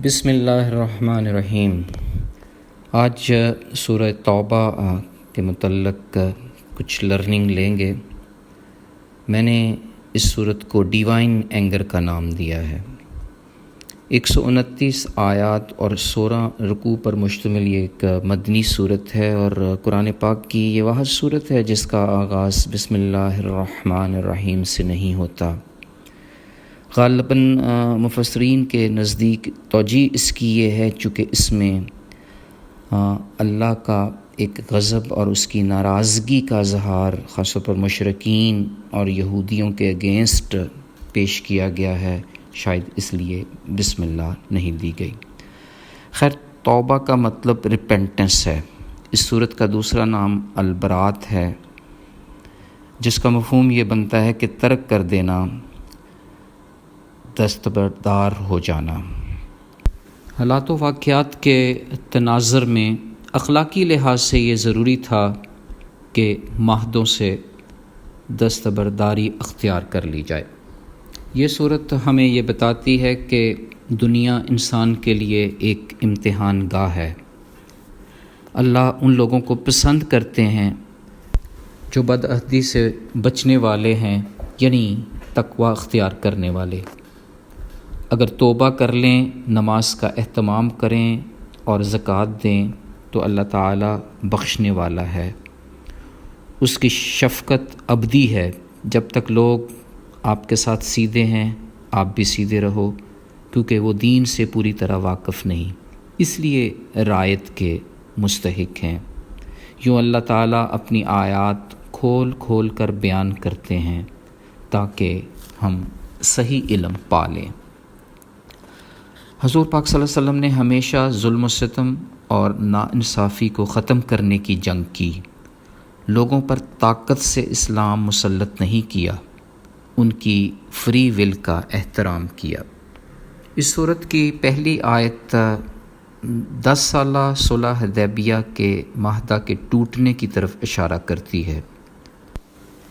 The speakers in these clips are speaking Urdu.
بسم اللہ الرحمن الرحیم۔ آج سورہ توبہ کے متعلق کچھ لرننگ لیں گے۔ میں نے اس صورت کو ڈیوائن اینگر کا نام دیا ہے۔ 129 آیات اور 16 رکوع پر مشتمل یہ ایک مدنی صورت ہے، اور قرآن پاک کی یہ واحد صورت ہے جس کا آغاز بسم اللہ الرحمن الرحیم سے نہیں ہوتا۔ غالباً مفسرین کے نزدیک توجیہ اس کی یہ ہے چونکہ اس میں اللہ کا ایک غضب اور اس کی ناراضگی کا اظہار خاص طور پر مشرکین اور یہودیوں کے اگینسٹ پیش کیا گیا ہے، شاید اس لیے بسم اللہ نہیں دی گئی۔ خیر، توبہ کا مطلب ریپینٹنس ہے۔ اس صورت کا دوسرا نام البرات ہے، جس کا مفہوم یہ بنتا ہے کہ ترک کر دینا، دستبردار ہو جانا۔ حالات و واقعات کے تناظر میں اخلاقی لحاظ سے یہ ضروری تھا کہ معاہدوں سے دستبرداری اختیار کر لی جائے۔ یہ صورت ہمیں یہ بتاتی ہے کہ دنیا انسان کے لیے ایک امتحان گاہ ہے۔ اللہ ان لوگوں کو پسند کرتے ہیں جو بدعہدی سے بچنے والے ہیں، یعنی تقوی اختیار کرنے والے۔ اگر توبہ کر لیں، نماز کا اہتمام کریں اور زکوٰۃ دیں تو اللہ تعالیٰ بخشنے والا ہے۔ اس کی شفقت ابدی ہے۔ جب تک لوگ آپ کے ساتھ سیدھے ہیں، آپ بھی سیدھے رہو، کیونکہ وہ دین سے پوری طرح واقف نہیں، اس لیے رعایت کے مستحق ہیں۔ یوں اللہ تعالیٰ اپنی آیات کھول کھول کر بیان کرتے ہیں تاکہ ہم صحیح علم پا لیں۔ حضور پاک صلی اللہ علیہ وسلم نے ہمیشہ ظلم و ستم اور ناانصافی کو ختم کرنے کی جنگ کی۔ لوگوں پر طاقت سے اسلام مسلط نہیں کیا، ان کی فری ول کا احترام کیا۔ اس صورت کی پہلی آیت 10 سالہ صلح حدیبیہ کے معاہدہ کے ٹوٹنے کی طرف اشارہ کرتی ہے۔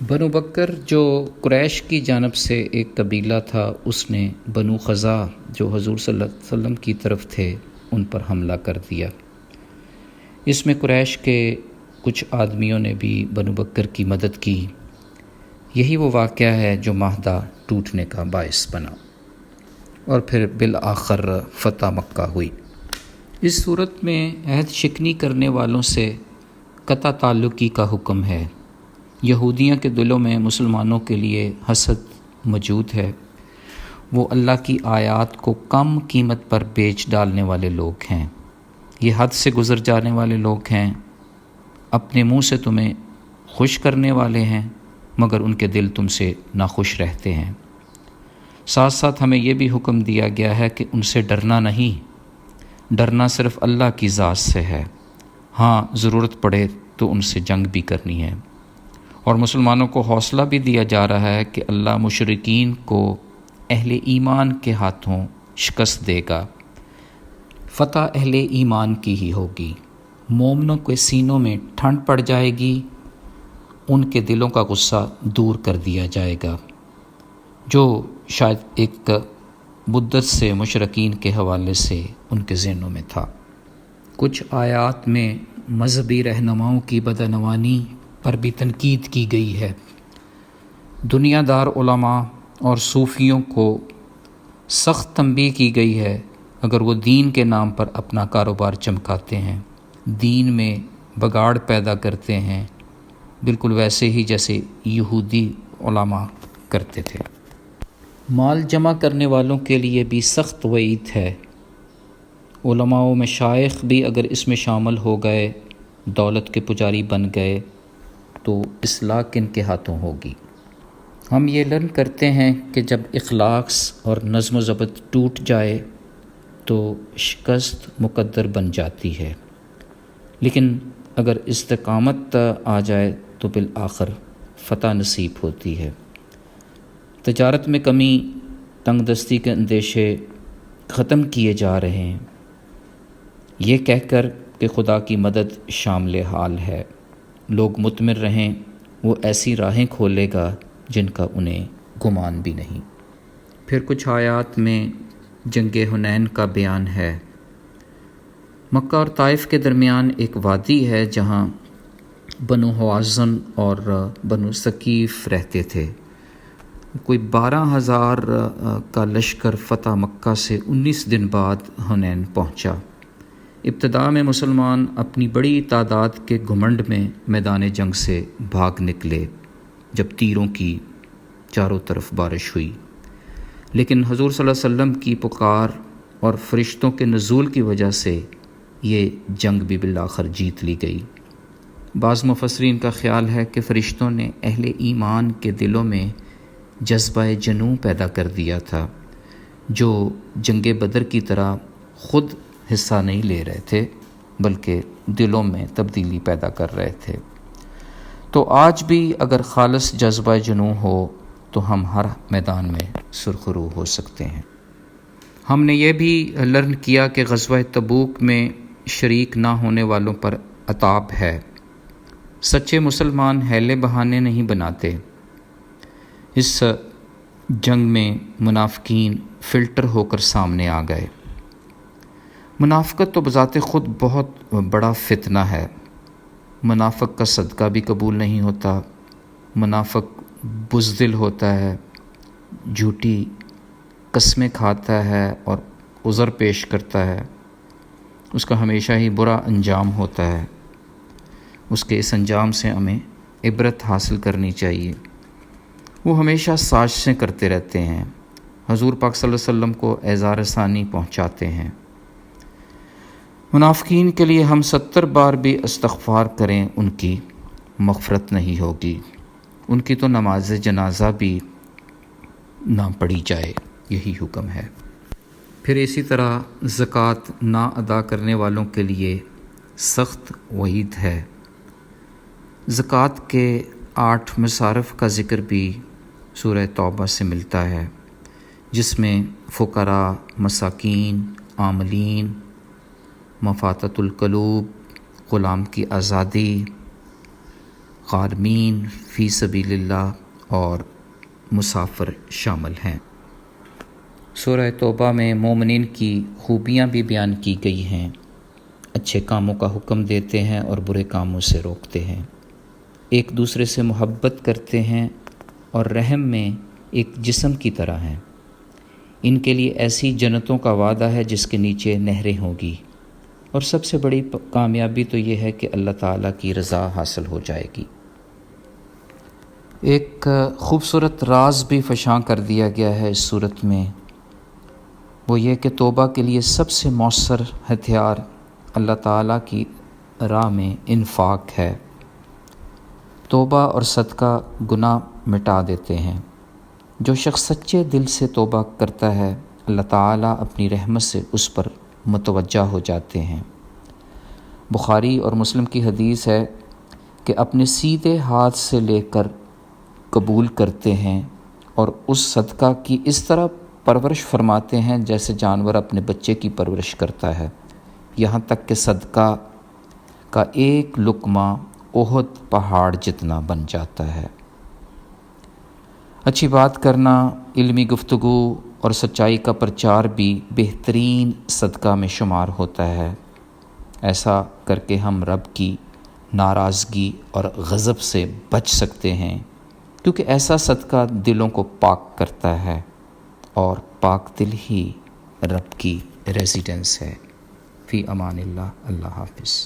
بنو بکر جو قریش کی جانب سے ایک قبیلہ تھا، اس نے بنو خزاع جو حضور صلی اللہ علیہ وسلم کی طرف تھے ان پر حملہ کر دیا۔ اس میں قریش کے کچھ آدمیوں نے بھی بنو بکر کی مدد کی۔ یہی وہ واقعہ ہے جو معاہدہ ٹوٹنے کا باعث بنا، اور پھر بالآخر فتح مکہ ہوئی۔ اس صورت میں عہد شکنی کرنے والوں سے قطع تعلقی کا حکم ہے۔ یہودیوں کے دلوں میں مسلمانوں کے لیے حسد موجود ہے۔ وہ اللہ کی آیات کو کم قیمت پر بیچ ڈالنے والے لوگ ہیں۔ یہ حد سے گزر جانے والے لوگ ہیں، اپنے منہ سے تمہیں خوش کرنے والے ہیں مگر ان کے دل تم سے ناخوش رہتے ہیں۔ ساتھ ساتھ ہمیں یہ بھی حکم دیا گیا ہے کہ ان سے ڈرنا نہیں، ڈرنا صرف اللہ کی ذات سے ہے۔ ہاں، ضرورت پڑے تو ان سے جنگ بھی کرنی ہے۔ اور مسلمانوں کو حوصلہ بھی دیا جا رہا ہے کہ اللہ مشرکین کو اہل ایمان کے ہاتھوں شکست دے گا۔ فتح اہل ایمان کی ہی ہوگی۔ مومنوں کے سینوں میں ٹھنڈ پڑ جائے گی، ان کے دلوں کا غصہ دور کر دیا جائے گا، جو شاید ایک مدت سے مشرکین کے حوالے سے ان کے ذہنوں میں تھا۔ کچھ آیات میں مذہبی رہنماؤں کی بدعنوانی پر بھی تنقید کی گئی ہے۔ دنیا دار علماء اور صوفیوں کو سخت تنبیہ کی گئی ہے، اگر وہ دین کے نام پر اپنا کاروبار چمکاتے ہیں، دین میں بگاڑ پیدا کرتے ہیں، بالکل ویسے ہی جیسے یہودی علماء کرتے تھے۔ مال جمع کرنے والوں کے لیے بھی سخت وعید ہے۔ علماء و مشائخ بھی اگر اس میں شامل ہو گئے، دولت کے پجاری بن گئے، تو اصلاح کن کے ہاتھوں ہوگی؟ ہم یہ لرن کرتے ہیں کہ جب اخلاق اور نظم و ضبط ٹوٹ جائے تو شکست مقدر بن جاتی ہے، لیکن اگر استقامت آ جائے تو بالآخر فتح نصیب ہوتی ہے۔ تجارت میں کمی، تنگ دستی کے اندیشے ختم کیے جا رہے ہیں، یہ کہہ کر کہ خدا کی مدد شامل حال ہے۔ لوگ مطمئن رہیں، وہ ایسی راہیں کھولے گا جن کا انہیں گمان بھی نہیں۔ پھر کچھ آیات میں جنگ حنین کا بیان ہے۔ مکہ اور طائف کے درمیان ایک وادی ہے جہاں بنو حوازن اور بنو ثقیف رہتے تھے۔ کوئی 12,000 کا لشکر فتح مکہ سے 19 دن بعد حنین پہنچا۔ ابتدا میں مسلمان اپنی بڑی تعداد کے گھمنڈ میں میدان جنگ سے بھاگ نکلے جب تیروں کی چاروں طرف بارش ہوئی، لیکن حضور صلی اللہ علیہ وسلم کی پکار اور فرشتوں کے نزول کی وجہ سے یہ جنگ بھی بالآخر جیت لی گئی۔ بعض مفسرین کا خیال ہے کہ فرشتوں نے اہل ایمان کے دلوں میں جذبہ جنوں پیدا کر دیا تھا، جو جنگ بدر کی طرح خود حصہ نہیں لے رہے تھے بلکہ دلوں میں تبدیلی پیدا کر رہے تھے۔ تو آج بھی اگر خالص جذبہ جنوں ہو تو ہم ہر میدان میں سرخرو ہو سکتے ہیں۔ ہم نے یہ بھی لرن کیا کہ غزوہ تبوک میں شریک نہ ہونے والوں پر عتاب ہے۔ سچے مسلمان حیلے بہانے نہیں بناتے۔ اس جنگ میں منافقین فلٹر ہو کر سامنے آ گئے۔ منافقت تو بذات خود بہت بڑا فتنہ ہے۔ منافق کا صدقہ بھی قبول نہیں ہوتا، منافق بزدل ہوتا ہے، جھوٹی قسمیں کھاتا ہے اور عذر پیش کرتا ہے، اس کا ہمیشہ ہی برا انجام ہوتا ہے۔ اس کے اس انجام سے ہمیں عبرت حاصل کرنی چاہیے۔ وہ ہمیشہ سازشیں کرتے رہتے ہیں، حضور پاک صلی اللہ علیہ وسلم کو اعزار ثانی پہنچاتے ہیں۔ منافقین کے لیے ہم 70 بار بھی استغفار کریں ان کی مغفرت نہیں ہوگی، ان کی تو نماز جنازہ بھی نہ پڑھی جائے، یہی حکم ہے۔ پھر اسی طرح زکوٰۃ نہ ادا کرنے والوں کے لیے سخت وعید ہے۔ زکوٰۃ کے 8 مصارف کا ذکر بھی سورہ توبہ سے ملتا ہے، جس میں فقراء، مساکین، عاملین، مفاتت القلوب، غلام کی آزادی، غارمین فی سبیل اللہ اور مسافر شامل ہیں۔ سورہ توبہ میں مومنین کی خوبیاں بھی بیان کی گئی ہیں، اچھے کاموں کا حکم دیتے ہیں اور برے کاموں سے روکتے ہیں، ایک دوسرے سے محبت کرتے ہیں اور رحم میں ایک جسم کی طرح ہیں۔ ان کے لیے ایسی جنتوں کا وعدہ ہے جس کے نیچے نہریں ہوں گی، اور سب سے بڑی کامیابی تو یہ ہے کہ اللہ تعالیٰ کی رضا حاصل ہو جائے گی۔ ایک خوبصورت راز بھی فشاں کر دیا گیا ہے اس صورت میں، وہ یہ کہ توبہ کے لیے سب سے مؤثر ہتھیار اللہ تعالیٰ کی راہ میں انفاق ہے۔ توبہ اور صدقہ گناہ مٹا دیتے ہیں۔ جو شخص سچے دل سے توبہ کرتا ہے، اللہ تعالیٰ اپنی رحمت سے اس پر متوجہ ہو جاتے ہیں۔ بخاری اور مسلم کی حدیث ہے کہ اپنے سیدھے ہاتھ سے لے کر قبول کرتے ہیں اور اس صدقہ کی اس طرح پرورش فرماتے ہیں جیسے جانور اپنے بچے کی پرورش کرتا ہے، یہاں تک کہ صدقہ کا ایک لقمہ احد پہاڑ جتنا بن جاتا ہے۔ اچھی بات کرنا، علمی گفتگو اور سچائی کا پرچار بھی بہترین صدقہ میں شمار ہوتا ہے۔ ایسا کر کے ہم رب کی ناراضگی اور غضب سے بچ سکتے ہیں، کیونکہ ایسا صدقہ دلوں کو پاک کرتا ہے، اور پاک دل ہی رب کی ریزیڈنس ہے۔ فی امان اللہ، اللہ حافظ۔